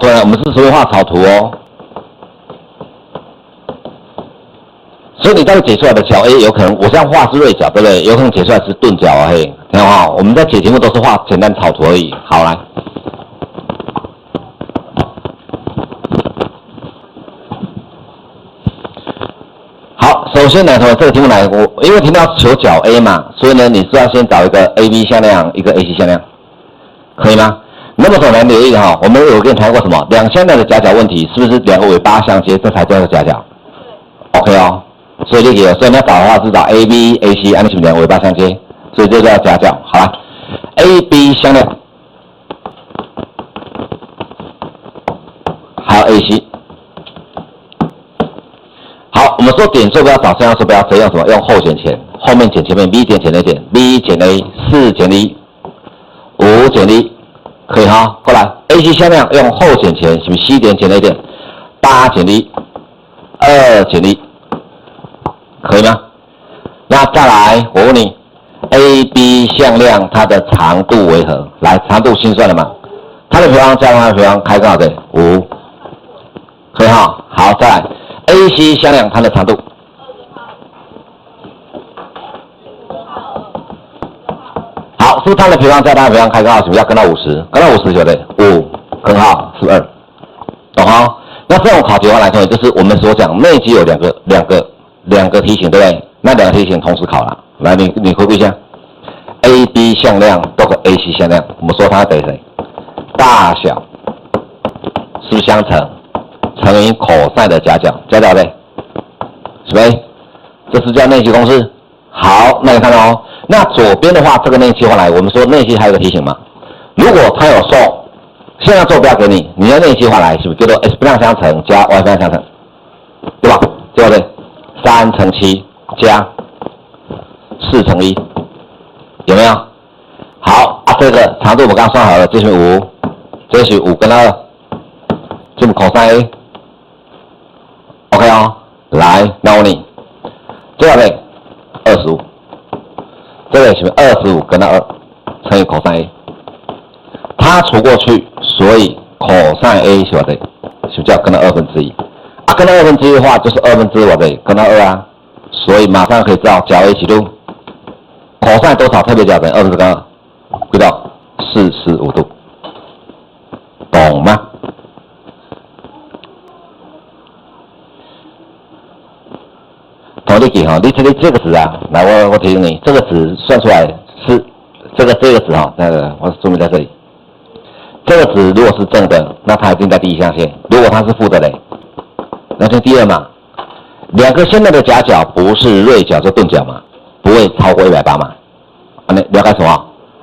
出来，我们是只会画草图哦。所以你到底解出来的角 A 有可能，我这样画是锐角，对不对？有可能解出来是钝角啊，嘿，听好哈，我们在解题目都是画简单草图而已。好，来，好，首先呢，这个题目来，因为听到求角 A 嘛，所以呢，你是要先找一个 AB 向量，一个 AC 向量，可以吗？那么首先留意哈，我们有跟你谈过什么？两向量的夹角问题，是不是两个尾巴相接，这才叫做夹角 ？OK 哦。所以所以你要找的话是找 AB、AC， 按你们两个尾巴相接，所以这叫夹角。好了 ，AB 向量，还有 AC。好，我们说点坐标找向量坐标，谁用什么？用后减前，后面减前面 B 点减 A 点 ，B 减 A，4减1， 5减1，可以哈。过来 AC 向量用后减前，是不是 C 点减 A 点，8减1， 2减1。可以吗？那再来，我问你 ，AB 向量它的长度为何？来，长度心算了吗？它的平方加它的平方，开多少对？5，可以哈。好，再来 ，AC 向量它的长度，好，是它的平方加它的平方，开根号，是不是要跟到50？跟到50就对，5根号是2，懂哈？那这种考题的话来看，就是我们所讲内积有两个题型，对不对？那两个题型同时考了，来，你回顾一下 ，AB 向量多个 AC 向量，我们说它等于谁？大小是不是相乘？乘以 cos 的夹角，夹角对，是不是？这是叫内积公式。好，那你看到哦，那左边的话，这个内积换来，我们说内积还有个题型嘛？如果它有送向量坐标给你，你要内积换来，是不是叫做 x 平方相乘加 y 平方相乘，对吧？对不对？3乘7加4乘1，有没有？好啊，这个长度我们刚刚算好了，这是5，这是5跟2，这么 cos A，OK 哦。来，那我问你，这个嘞25，这个是25跟2乘以 cos A， 它除过去，所以 cos A 是我的，是叫跟到1/2。啊，跟到1/2的话，就是1/2我的跟到2啊，所以马上可以知道角 A 几度 ，cos 多少特别角等于2/2跟2，归到45度，懂吗？同理解哈，你这个值啊，来我提醒你，这个值算出来是这个值哈，那个我注明在这里，这个值如果是正的，那它一定在第一象限；如果它是负的嘞。那就第二嘛，两个线的夹角不是锐角就钝角嘛，不会超过180嘛。啊，了解什么？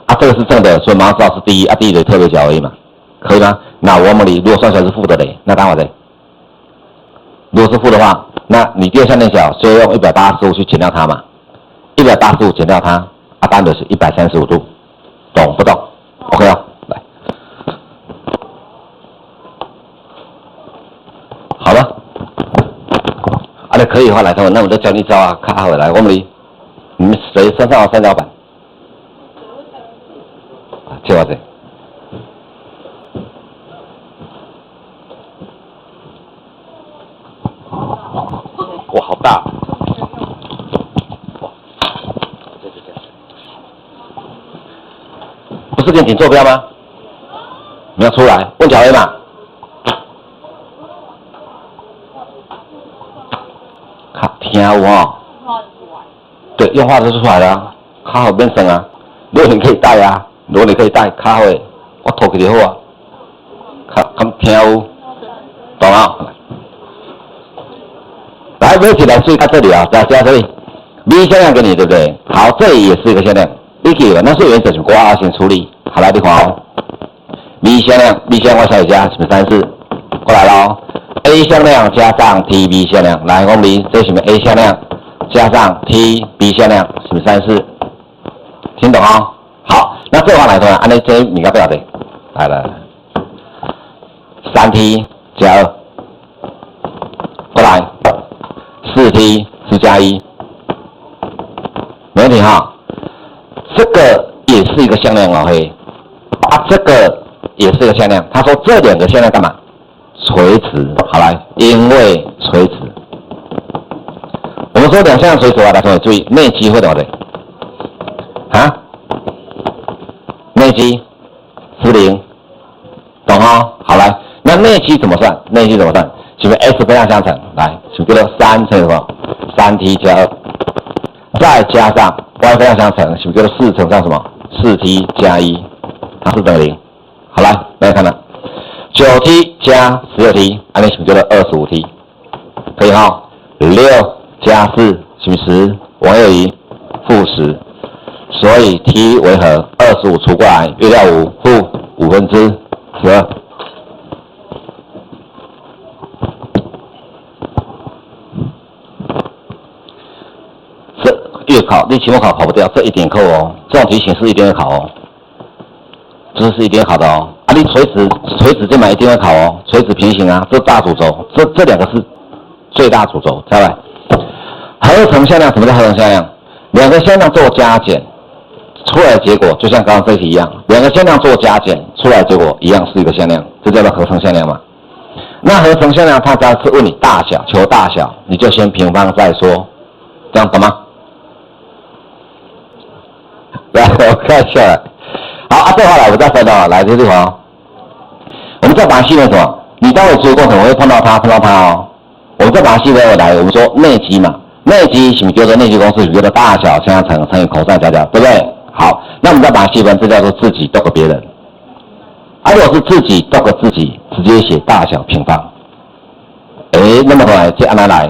啊，这个是正的，所以马上知道是第一啊，第一的特别角而已嘛，可以吗？那我们如果算起来是负的嘞，那当然对。如果是负的话，那你第二象限角就用185去减掉它嘛，185减掉它，啊，当然就是135度，懂不懂 ？OK 啊，来，好了。啊，那可以的话来看，那我就教你一招啊，卡回来，我们你们谁身上有3角板？借我这。哇，好大！哇，不是跟你坐标吗？你要出来问角 A 嘛？听有哦，对，用画的出来的啊，卡好变身啊。如果你可以带啊，如果你可以带卡好的，我拖起就好啊。看听有，懂啊？来，我一起来注意看这里啊，在这里 ，B 向量给你对不对？好，这里也是一个向量，你记得那是原则就挂号先处理。好来，你看哦 ，B 向量我小写加是不是34？过来了哦。A 向量加上 TB 向量，来，我们这是什么 A 向量加上 TB 向量，是不是34？听懂哦？好，那这话来说，按照这你该不要的，来，3T 加2，过来，4T 是加1，没问题哈。这个也是一个向量哦，嘿，啊，这个也是一个向量。他说这两个向量干嘛？垂直，好来，因为垂直。我们说两项垂直的话，来同学注意，内积会怎么的？啊？内积是0，懂哈？好来，那内积怎么算？内积怎么算？是不是 x 非常相乘？来，是不是3乘以什么？3t 加2，再加上 y 非常相乘，是不是4乘上什么？4t 加1，它是等于0。好来，大家看到9t 加16t，按你是不是25t？可以哈？6加4是不是10？往右移，-10。所以 t 为何？25除过来，约掉5，-12。这月考，你期末考跑不掉，这一定扣哦。这种题型是一定会考哦，这是一定会考的哦。啊，你垂直这嘛一定会考哦，垂直平行啊，这大主轴，这两个是最大主轴，知道吧？合成向量，什么叫合成向量？两个向量做加减。出来的结果就像刚刚这题一样，两个向量做加减，出来的结果一样是一个向量，这叫做合成向量嘛。那合成向量它只要是问你大小，求大小，你就先平方再说，这样懂吗？来，我看一下。好啊，这话来我再分到来这地方，我们再把它细分什么？你待会做过程我会碰到它哦。我们再把它细分来，我们说内积嘛，内积是不是叫做内积公式？叫做大小相乘乘以 cos 加角，对不对？好，那我们再把它细分，这叫做自己斗个别人。啊，如果是自己斗个自己，直接写大小平方。那么来，这按哪来？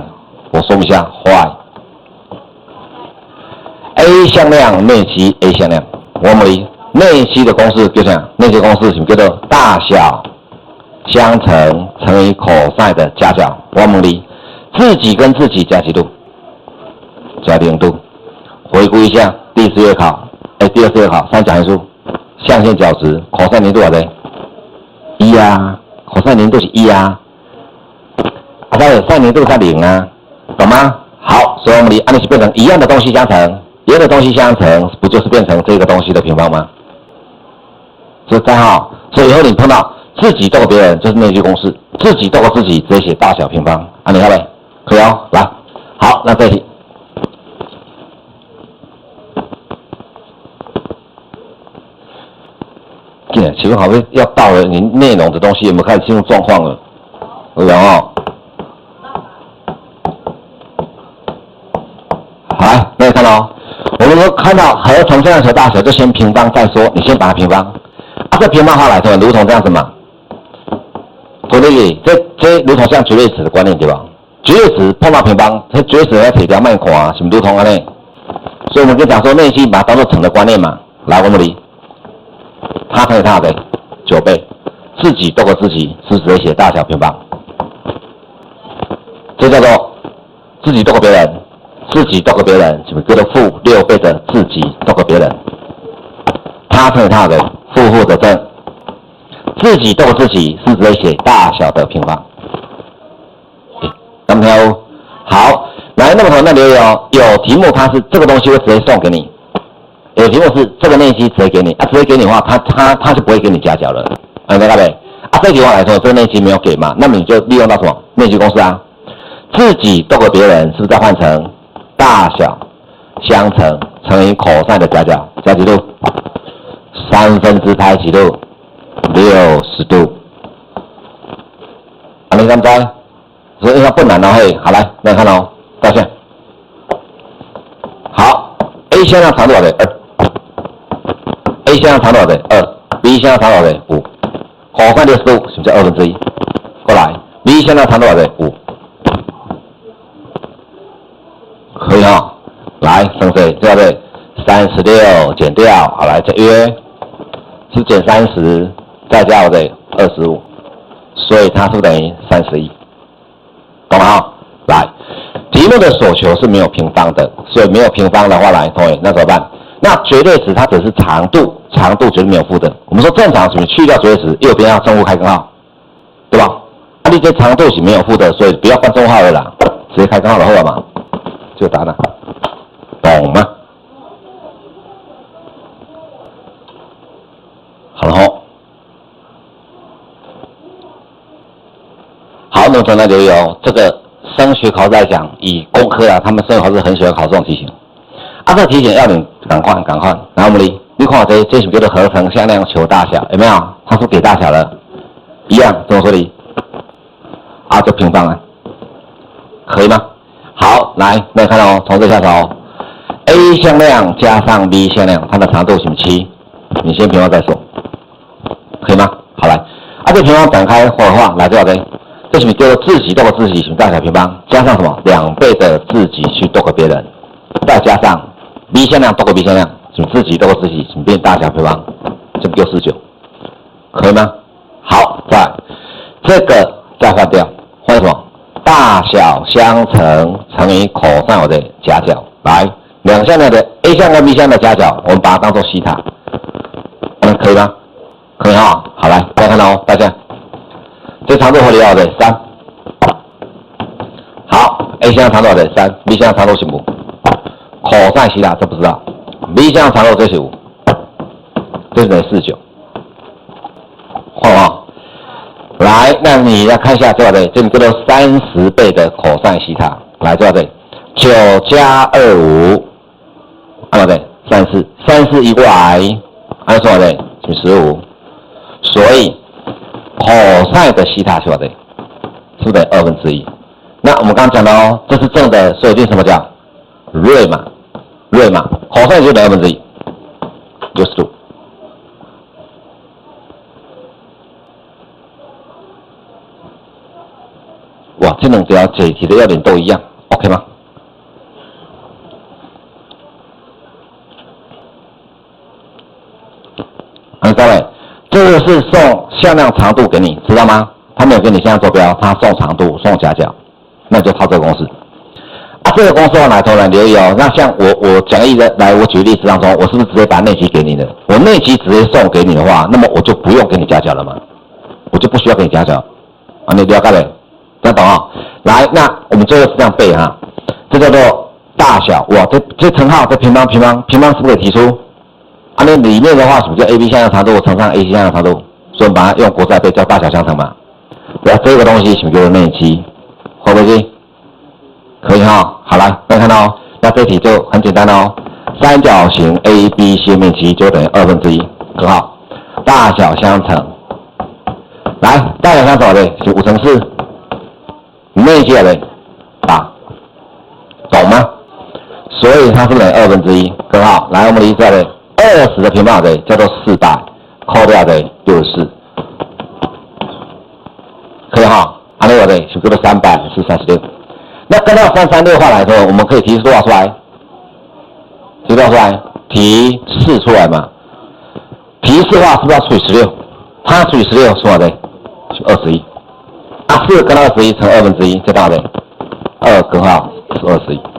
我说一下 ，y。A 向量内积 A 向量，我们内积的公式就这样，内积公式什么叫做大小相乘乘以 cos 的加角，我们自己跟自己加几度？加0度。回顾一下第4月考。第2次考三角函数，象限角值，cos 零度多少？1啊，cos 零度是1啊，sin零度是0啊，懂吗？好，所以我们按理是变成一样的东西相乘，一样的东西相乘，不就是变成这个东西的平方吗？是3号，所以以后你碰到自己斗别人，就是内积公式，自己斗自己，直接写大小平方，你看没？可以哦，来，好，那这题。请问好像要到了，你内容的东西有没有开始进入状况了？有哦。好，来，大家看到哦，我们说看到合成向量求大小，就先平方再说，你先把它平方。啊，这平方化来说，如同这样子嘛。所以这如同像绝对值的观念对吧？绝对值碰到平方，这绝对值要铁条慢看啊，什么如同啊呢？所以我们就讲说内积把它当做乘的观念嘛。来，我们理。它乘以它的9倍，自己斗个自己，是直接写大小平方，这叫做自己斗个别人，自己斗个别人，什么叫做-6倍的自己斗个别人，它乘以它的负的正，自己斗个自己，是直接写大小的平方。咱们看哦，好，来，那么同那留言哦，有题目它是这个东西会直接送给你。有题目是这个内积直接给你，直接给你的话，它就不会给你加角了，明白没？这句话来说，这个内积没有给嘛，那么你就利用到什么内积公式啊？自己斗个别人，是不是再换成大小相乘乘以 cos 的加角，加几度？3/拍几度？60度。你看在，所以它不难哦，嘿，好来，大家看哦，照相。好 ，A 向量长多少的？2。A 向量长多少的？2。B 向量长多少的？5。cos 65是不是1/2？过来 ，B 向量长多少的？5。可以哈，来，剩谁？对不对？36减掉，好来，这约是减30，再加25，所以它是等于31，懂吗？哈，来，题目的所求是没有平方的，所以没有平方的话，来，同学，那怎么办？那绝对值它只是长度，长度绝对没有负的。我们说正常什么去掉绝对值，右边要正负开根号，对吧？你这长度是没有负的，所以不要关正负号了啦，直接开根号的后了嘛，就答案，懂吗？好了吼，你们同学留意哦，这个升学考试来讲，以工科啊，他们升学考试很喜欢考这种题型。啊，这个题型要你赶快。然后我们你看这是叫做合成向量求大小，有没有？它是给大小的，一样，怎么说的？啊，就平方啊，可以吗？好，来，那看哦，从这下手哦 ，A 向量加上 B 向量，它的长度是7，你先平方再说，可以吗？好来，啊，这平方展开画的话，来多少个？这是不是叫做自己多个自己，什么大小平方，加上什么2倍的自己去多个别人，再加上 B 向量多个 B 向量，什么自己多个自己，什么变大小平方，这不就49，可以吗？好，再来这个再换掉，换什么？大小相乘乘以 cos 的夹角，来两向量的 A 向跟 B 向的夹角，我们把它当做西塔，可以吗？可以哈，好来，大家看到哦，大家。这长度合理要的3，好 ，A 向长度的3 ，B 向长度是5，口塞西塔这不知道 ，B 向长度这是5，这是等于49，换啊，来，那你来看一下多少对？这里叫做30倍的口塞西塔，来多少对？9加25，多少对？34移过来，按多少对？15，所以。cos 的西塔是多少对？是等于1/2。那我们刚刚讲到哦，这是正的，所以这什么叫锐嘛？cos 就等于1/2，60度。哇，这两条解题的要点都一样 ，OK 吗？各位。这个是送向量长度给你，知道吗？他没有给你向量坐标，他送长度、送夹角，那你就套这个公式。啊，这个公式要哪头来留意哦？那像我讲例子来，我举例子当中，我是不是直接把内积给你的？我内积直接送给你的话，那么我就不用给你夹角了嘛，我就不需要给你夹角啊，你了解没？这懂啊？来，那我们最后是这样背哈，这叫做大小哇，这乘号这平方是不是可以提出？啊，那里面的话，什么叫 AB 向量长度乘上 AC 向量长度？所以我们把它用国字来背，叫大小相乘嘛。对啊，这个东西什么叫做内积？会不会？可以哈。好来，大家看到哦，那这题就很简单哦。三角形 ABC 面积就等于1/2，很好。大小相乘，来，大小相乘对，是5乘4，内积对8，懂吗？所以它是等于1/2，很好。来，我们理解对。20的平方对，叫做400，扣掉对64，可以哈。啊，那个对，是叫做300是36。那跟到336话来说，我们可以提出多少出来？提多少出来？提4出来嘛。提4的话是不是要除以16？它除以16是多少对？是21。啊，4跟到21乘1/2，这多少对？2根号是21。